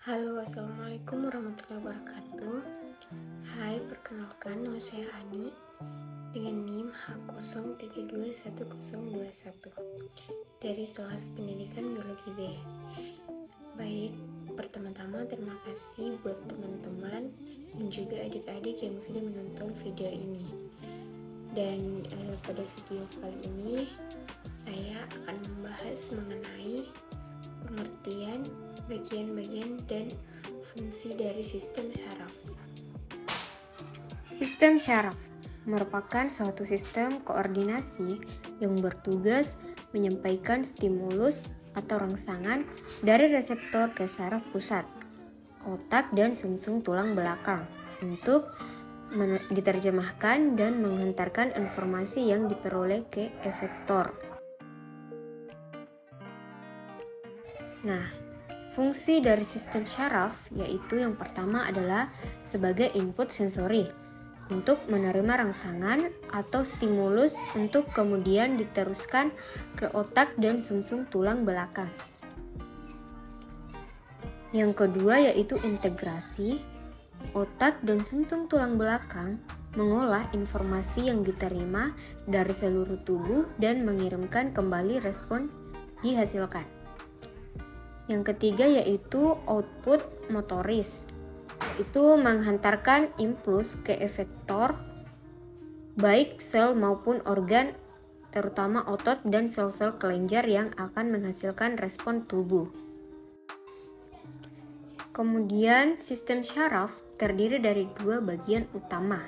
Halo, assalamualaikum warahmatullahi wabarakatuh. Hai, perkenalkan nama saya Ani dengan NIM H0321021 dari kelas pendidikan biologi B. Baik, pertama-tama terima kasih buat teman-teman dan juga adik-adik yang sudah menonton video ini. Dan pada video kali ini saya akan membahas mengenai pengertian bagian-bagian dan fungsi dari sistem syaraf. Sistem syaraf merupakan suatu sistem koordinasi yang bertugas menyampaikan stimulus atau rangsangan dari reseptor ke saraf pusat, otak dan sumsum tulang belakang untuk diterjemahkan dan menghantarkan informasi yang diperoleh ke efektor. Nah, fungsi dari sistem syaraf yaitu yang pertama adalah sebagai input sensori untuk menerima rangsangan atau stimulus untuk kemudian diteruskan ke otak dan sumsum tulang belakang. Yang kedua yaitu integrasi. Otak dan sumsum tulang belakang mengolah informasi yang diterima dari seluruh tubuh dan mengirimkan kembali respon dihasilkan. Yang ketiga yaitu output motoris, itu menghantarkan impuls ke efektor baik sel maupun organ, terutama otot dan sel-sel kelenjar yang akan menghasilkan respon tubuh. Kemudian sistem syaraf terdiri dari dua bagian utama,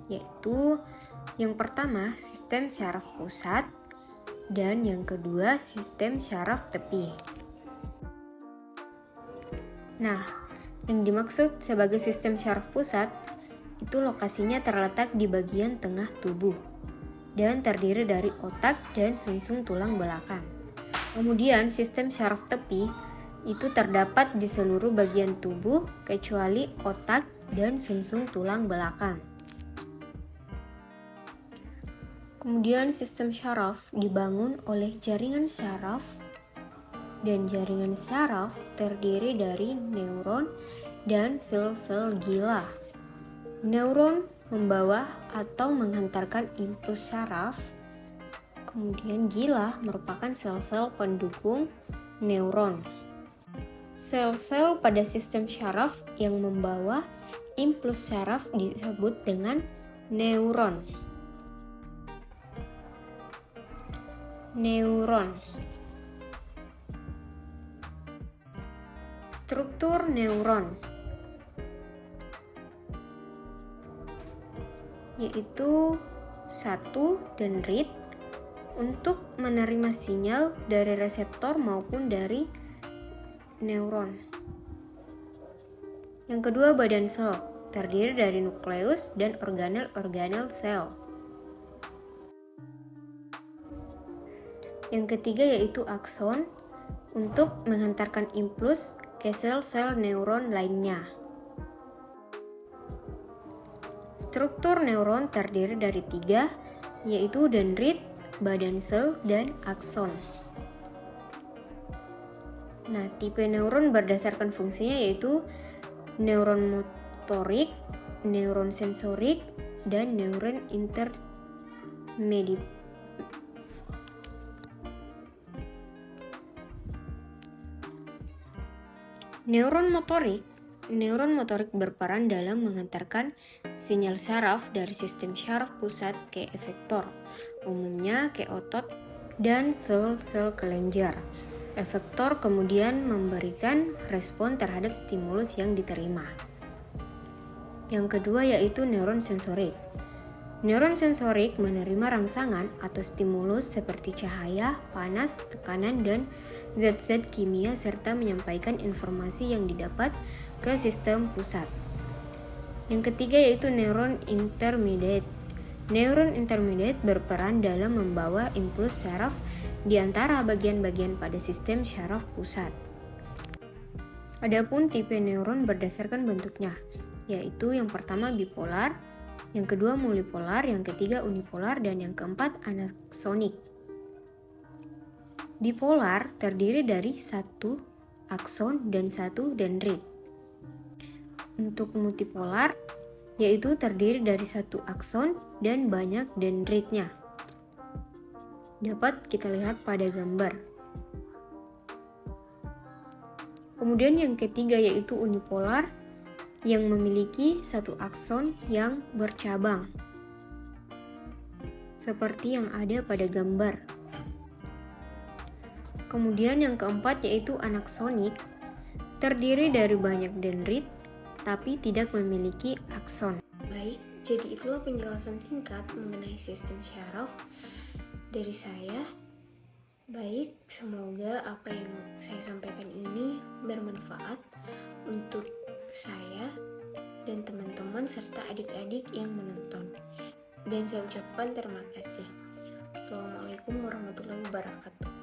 yaitu yang pertama sistem syaraf pusat dan yang kedua sistem syaraf tepi. Nah, yang dimaksud sebagai sistem syaraf pusat itu lokasinya terletak di bagian tengah tubuh dan terdiri dari otak dan sumsum tulang belakang. Kemudian sistem syaraf tepi itu terdapat di seluruh bagian tubuh kecuali otak dan sumsum tulang belakang. Kemudian sistem syaraf dibangun oleh jaringan syaraf, dan jaringan syaraf terdiri dari neuron dan sel-sel gila. Neuron membawa atau menghantarkan impuls syaraf, kemudian gila merupakan sel-sel pendukung neuron. Sel-sel pada sistem syaraf yang membawa impuls syaraf disebut dengan neuron. Struktur neuron yaitu satu dendrit untuk menerima sinyal dari reseptor maupun dari neuron. Yang kedua badan sel terdiri dari nukleus dan organel-organel sel. Yang ketiga yaitu akson untuk menghantarkan impuls ke sel-sel neuron lainnya. Struktur neuron terdiri dari tiga, yaitu dendrit, badan sel, dan akson. Nah, tipe neuron berdasarkan fungsinya yaitu neuron motorik, neuron sensorik, dan neuron intermediate. Neuron motorik berperan dalam menghantarkan sinyal syaraf dari sistem syaraf pusat ke efektor, umumnya ke otot dan sel-sel kelenjar. Efektor kemudian memberikan respon terhadap stimulus yang diterima. Yang kedua yaitu neuron sensorik. Neuron sensorik menerima rangsangan atau stimulus seperti cahaya, panas, tekanan, dan zat-zat kimia serta menyampaikan informasi yang didapat ke sistem pusat. Yang ketiga yaitu neuron intermediate. Neuron intermediate berperan dalam membawa impuls syaraf di antara bagian-bagian pada sistem syaraf pusat. Adapun tipe neuron berdasarkan bentuknya, yaitu yang pertama bipolar, yang kedua multipolar, yang ketiga unipolar, dan yang keempat anaksonik. Bipolar terdiri dari satu akson dan satu dendrit. Untuk multipolar, yaitu terdiri dari satu akson dan banyak dendritnya. Dapat kita lihat pada gambar. Kemudian yang ketiga yaitu unipolar, yang memiliki satu akson yang bercabang, seperti yang ada pada gambar. Kemudian yang keempat yaitu anaksonik, terdiri dari banyak dendrit, tapi tidak memiliki akson. Baik, jadi itulah penjelasan singkat mengenai sistem syaraf dari saya. Baik, semoga apa yang saya sampaikan ini bermanfaat untuk saya dan teman-teman serta adik-adik yang menonton. Dan saya ucapkan terima kasih. Assalamualaikum warahmatullahi wabarakatuh.